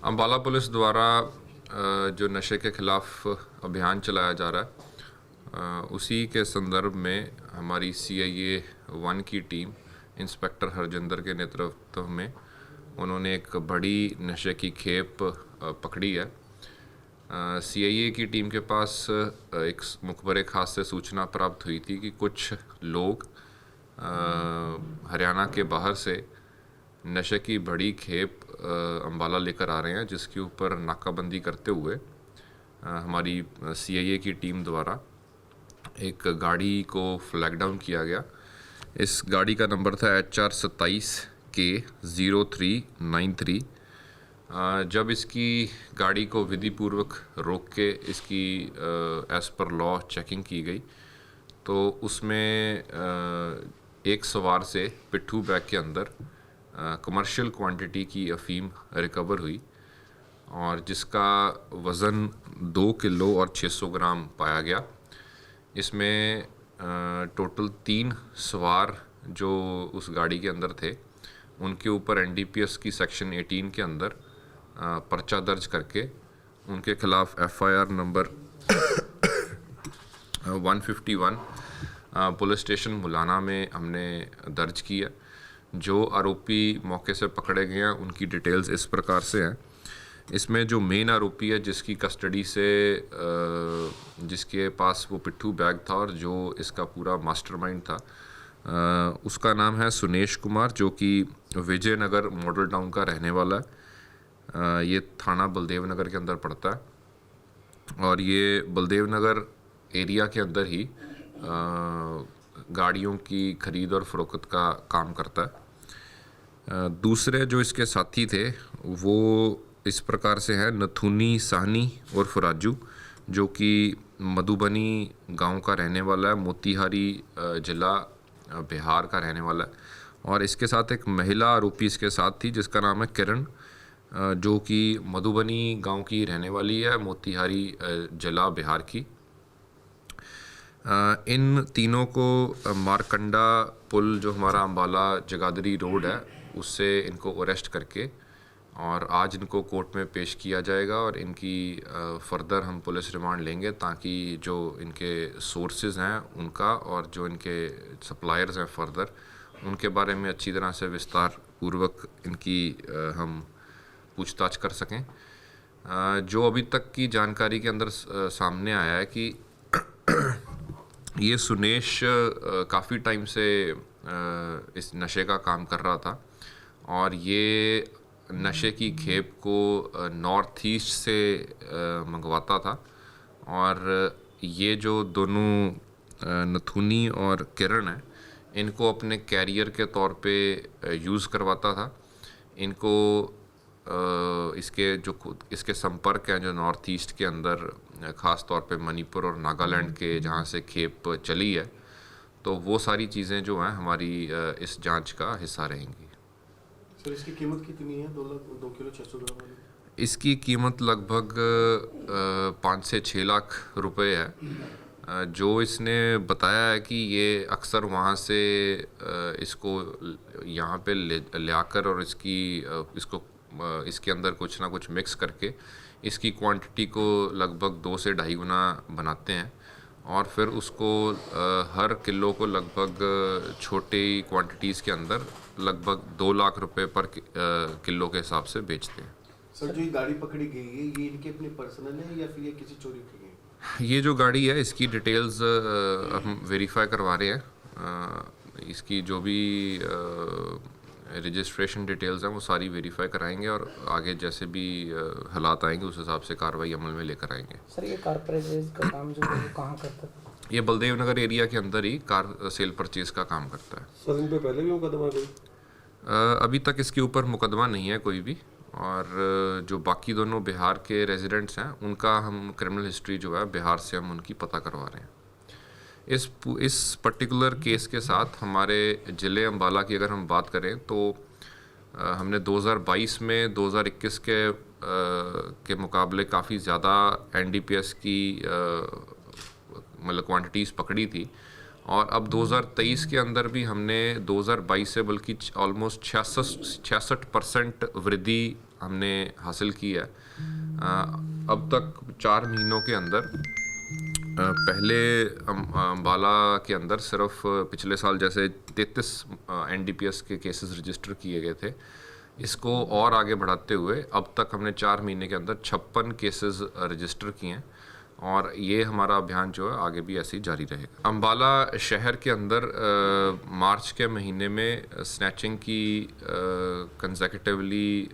Ambala police द्वारा जो नशे के ख़िलाफ़ अभियान चलाया जा रहा है उसी के संदर्भ में हमारी CIA 1 की टीम इंस्पेक्टर हरजिंदर के नेतृत्व में उन्होंने एक बड़ी नशे की खेप पकड़ी है। CIA की टीम के पास एक मुखबरे ख़ास से सूचना प्राप्त हुई थी कि कुछ लोग हरियाणा के बाहर से नशे की बड़ी खेप अम्बाला लेकर आ रहे हैं, जिसके ऊपर नाकाबंदी करते हुए हमारी CIA की टीम द्वारा एक गाड़ी को फ्लैग डाउन किया गया। इस गाड़ी का नंबर था HR 27K0393। जब इसकी गाड़ी को विधिपूर्वक रोक के इसकी एज़ पर लॉ चेकिंग की गई तो उसमें एक सवार से पिट्ठू बैग के अंदर कमर्शियल क्वांटिटी की अफ़ीम रिकवर हुई और जिसका वज़न 2 किलो और 600 ग्राम पाया गया। इसमें टोटल 3 सवार जो उस गाड़ी के अंदर थे उनके ऊपर NDPS की सेक्शन 18 के अंदर पर्चा दर्ज करके उनके ख़िलाफ़ FIR number 151 police station Mullana में हमने दर्ज किया। जो आरोपी मौके से पकड़े गए हैं उनकी डिटेल्स इस प्रकार से हैं। इसमें जो मेन आरोपी है जिसकी कस्टडी से जिसके पास वो पिट्ठू बैग था और जो इसका पूरा मास्टरमाइंड था उसका नाम है सुनेश कुमार, जो कि विजयनगर मॉडल टाउन का रहने वाला है। ये थाना बलदेव नगर के अंदर पड़ता है और ये बलदेव नगर एरिया के अंदर ही गाड़ियों की ख़रीद और फ़रोख्त का काम करता है। दूसरे जो इसके साथी थे वो इस प्रकार से हैं नथुनी साहनी और फराजू, जो कि मधुबनी गांव का रहने वाला है, मोतीहारी ज़िला बिहार का रहने वाला है। और इसके साथ एक महिला आरोपी इसके साथ थी जिसका नाम है किरण, जो कि मधुबनी गांव की रहने वाली है, मोतीहारी ज़िला बिहार की। इन तीनों को मारकंडा पुल जो हमारा अम्बाला जगाधरी रोड है उससे इनको अरेस्ट करके और आज इनको कोर्ट में पेश किया जाएगा और इनकी फ़र्दर हम पुलिस रिमांड लेंगे ताकि जो इनके सोर्सेज हैं उनका और जो इनके सप्लायर्स हैं फ़र्दर उनके बारे में अच्छी तरह से विस्तार पूर्वक इनकी हम पूछताछ कर सकें। जो अभी तक की जानकारी के अंदर सामने आया है कि ये सुनेश काफ़ी टाइम से इस नशे का काम कर रहा था और ये नशे की खेप को नॉर्थ ईस्ट से मंगवाता था और ये जो दोनों नथुनी और किरण हैं इनको अपने कैरियर के तौर पे यूज़ करवाता था। इनको इसके संपर्क हैं जो नॉर्थ ईस्ट के अंदर ख़ास तौर पे मणिपुर और नागालैंड के जहाँ से खेप चली है, तो वो सारी चीज़ें जो हैं हमारी इस जांच का हिस्सा रहेंगी। सर इसकी कीमत कितनी है? 2 किलो 600 ग्राम वाली? इसकी कीमत लगभग 5 से 6 लाख रुपए है। जो इसने बताया है कि ये अक्सर वहाँ से इसको यहाँ पे ले आकर और इसके अंदर कुछ ना कुछ मिक्स करके इसकी क्वांटिटी को लगभग 2 से 2.5 गुना बनाते हैं और फिर उसको हर किलो को लगभग छोटी क्वांटिटीज़ के अंदर लगभग 2 लाख रुपए पर किलो के हिसाब से बेचते हैं। सर जो ये गाड़ी पकड़ी गई है ये इनके अपने पर्सनल है या फिर ये किसी चोरी की गई? ये जो गाड़ी है इसकी डिटेल्स हम वेरीफाई करवा रहे हैं। इसकी जो भी रजिस्ट्रेशन डिटेल्स हैं वो सारी वेरीफाई कराएंगे और आगे जैसे भी हालात आएंगे उस हिसाब से कार्रवाई अमल में लेकर आएंगे। सर ये कार परचेज का काम जो है वो कहाँ करता है? ये बलदेव नगर एरिया के अंदर ही कार सेल परचेज का काम करता है। सर इन पे पहले भी मुकदमा कोई? अभी तक इसके ऊपर मुकदमा नहीं है कोई भी और जो बाकी दोनों बिहार के रेजिडेंट्स हैं उनका हम क्रिमिनल हिस्ट्री जो है बिहार से हम उनकी पता करवा रहे हैं। इस पर्टिकुलर केस के साथ हमारे ज़िले अम्बाला की अगर हम बात करें तो हमने 2022 में 2021 के मुकाबले काफ़ी ज़्यादा NDPS की मतलब क्वांटिटीज़ पकड़ी थी और अब 2023 के अंदर भी हमने 2022 से बल्कि ऑलमोस्ट 66% वृद्धि हमने हासिल की है। अब तक 4 महीनों के अंदर पहले अम्बाला के अंदर सिर्फ पिछले साल जैसे 33 NDPS के केसेस रजिस्टर किए गए थे, इसको और आगे बढ़ाते हुए अब तक हमने 4 महीने के अंदर 56 केसेस रजिस्टर किए हैं और ये हमारा अभियान जो है आगे भी ऐसे ही जारी रहेगा। अम्बाला शहर के अंदर मार्च के महीने में स्नैचिंग की कंसेक्यूटिवली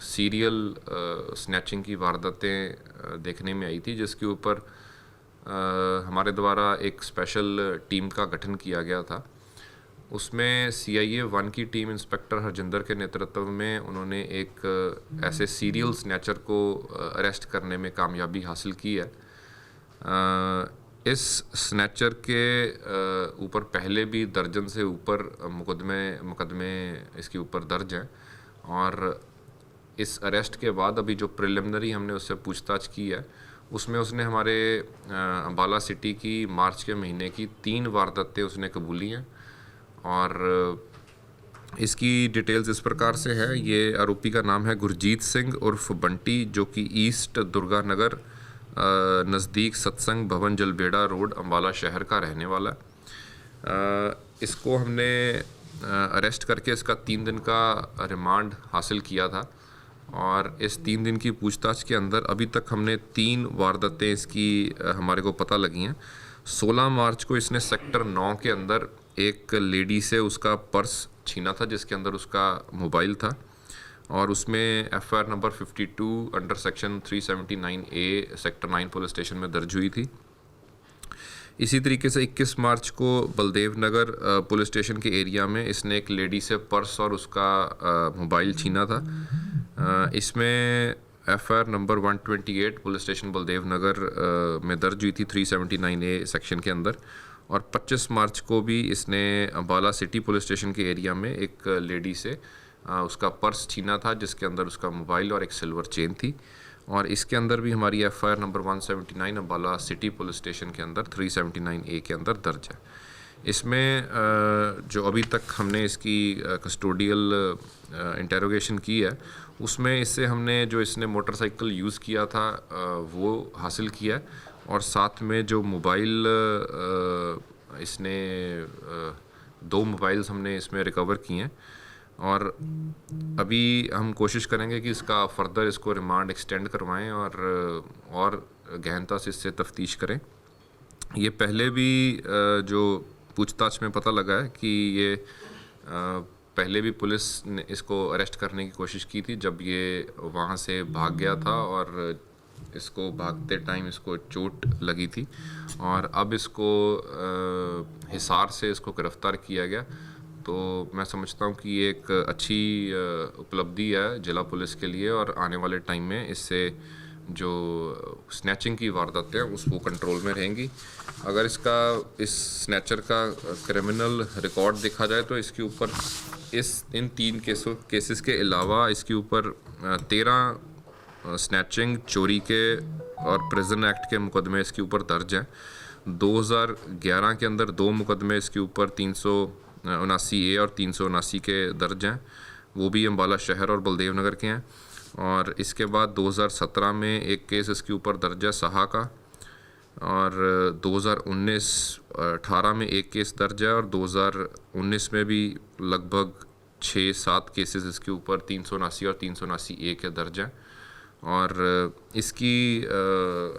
सीरियल स्नैचिंग की वारदातें देखने में आई थी, जिसके ऊपर हमारे द्वारा एक स्पेशल टीम का गठन किया गया था। उसमें CIA 1 की टीम इंस्पेक्टर हरजिंदर के नेतृत्व में उन्होंने एक ऐसे सीरियल स्नैचर को अरेस्ट करने में कामयाबी हासिल की है। इस स्नैचर के ऊपर पहले भी दर्जन से ऊपर मुकदमे इसके ऊपर दर्ज हैं और इस अरेस्ट के बाद अभी जो प्रिलिमिनरी हमने उससे पूछताछ की है उसमें उसने हमारे अम्बाला सिटी की मार्च के महीने की 3 वारदातें उसने कबूली हैं और इसकी डिटेल्स इस प्रकार से है। ये आरोपी का नाम है गुरजीत सिंह उर्फ बंटी, जो कि ईस्ट दुर्गा नगर नज़दीक सत्संग भवन जलबेड़ा रोड अम्बाला शहर का रहने वाला है। इसको हमने अरेस्ट करके इसका 3 दिन का रिमांड हासिल किया था और इस 3 दिन की पूछताछ के अंदर अभी तक हमने 3 वारदातें इसकी हमारे को पता लगी हैं। 16 मार्च को इसने सेक्टर 9 के अंदर एक लेडी से उसका पर्स छीना था, जिसके अंदर उसका मोबाइल था और उसमें FIR number 52 under section 379A sector 9 police station में दर्ज हुई थी। इसी तरीके से 21 मार्च को बलदेव नगर पुलिस स्टेशन के एरिया में इसने एक लेडी से पर्स और उसका मोबाइल छीना था। इसमें FIR number 128 police station Baldev Nagar में दर्ज हुई थी 379A सेक्शन के अंदर। और 25 मार्च को भी इसने अम्बाला सिटी पुलिस स्टेशन के एरिया में एक लेडी से उसका पर्स छीना था, जिसके अंदर उसका मोबाइल और एक सिल्वर चेन थी और इसके अंदर भी हमारी FIR number 179 Ambala city police station के अंदर 379A के अंदर दर्ज है। इसमें जो अभी तक हमने इसकी कस्टोडियल इंटेरोगेशन की है उसमें इससे हमने जो इसने मोटरसाइकिल यूज़ किया था वो हासिल किया है और साथ में जो मोबाइल इसने 2 मोबाइल्स हमने इसमें रिकवर किए हैं और अभी हम कोशिश करेंगे कि इसका फर्दर इसको रिमांड एक्सटेंड करवाएं और गहनता से इससे तफ्तीश करें। ये पहले भी जो पूछताछ में पता लगा है कि ये पहले भी पुलिस ने इसको अरेस्ट करने की कोशिश की थी जब ये वहाँ से भाग गया था और इसको भागते टाइम इसको चोट लगी थी और अब इसको हिसार से इसको गिरफ़्तार किया गया। तो मैं समझता हूँ कि ये एक अच्छी उपलब्धि है जिला पुलिस के लिए और आने वाले टाइम में इससे जो स्नैचिंग की वारदातें हैं वो कंट्रोल में रहेंगी। अगर इस स्नैचर का क्रिमिनल रिकॉर्ड देखा जाए तो इसके ऊपर इन 3 केसेस के अलावा इसके ऊपर 13 स्नैचिंग, चोरी के और प्रिजन एक्ट के मुकदमे इसके ऊपर दर्ज हैं। 2011 के अंदर 2 मुकदमे इसके ऊपर 379A और 379 के दर्ज हैं, वो भी अम्बाला शहर और बलदेव नगर के हैं। और इसके बाद 2017 में एक केस इसके ऊपर दर्ज है सहा का और 2019-18 में एक केस दर्ज है और 2019 में भी लगभग 6-7 केसेस इसके ऊपर 379 और 379A के दर्ज हैं। और इसकी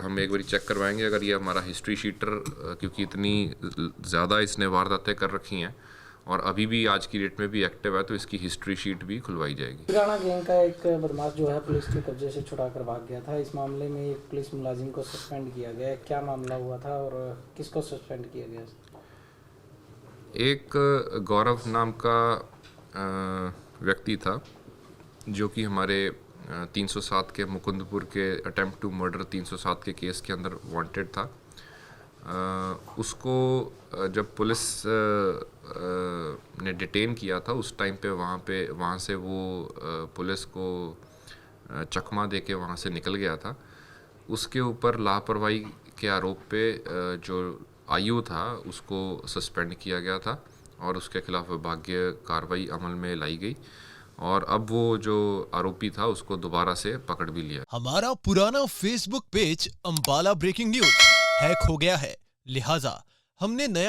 हम एक बार चेक करवाएंगे अगर ये हमारा हिस्ट्री शीटर क्योंकि इतनी ज़्यादा इसने वारदातें कर रखी हैं और अभी भी आज की डेट में भी एक्टिव है तो इसकी हिस्ट्री शीट भी खुलवाई जाएगी। पुराना गैंग का एक बदमाश जो है पुलिस के कब्जे से छुड़ा कर भाग गया था, इस मामले में एक पुलिस मुलाजिम को सस्पेंड किया गया है, क्या मामला हुआ था और किसको सस्पेंड किया गया? एक गौरव नाम का व्यक्ति था जो कि हमारे 307 के मुकुंदपुर के अटेम्प्ट टू मर्डर 307 के केस के अंदर वांटेड था। उसको जब पुलिस ने डिटेन किया था उस टाइम पे वहाँ से वो पुलिस को चकमा दे के वहाँ से निकल गया था। उसके ऊपर लापरवाही के आरोप पे जो आयु था उसको सस्पेंड किया गया था और उसके खिलाफ विभागीय कार्रवाई अमल में लाई गई और अब वो जो आरोपी था उसको दोबारा से पकड़ भी लिया। हमारा पुराना Facebook page Ambala breaking news hack हो गया है, लिहाजा हमने नया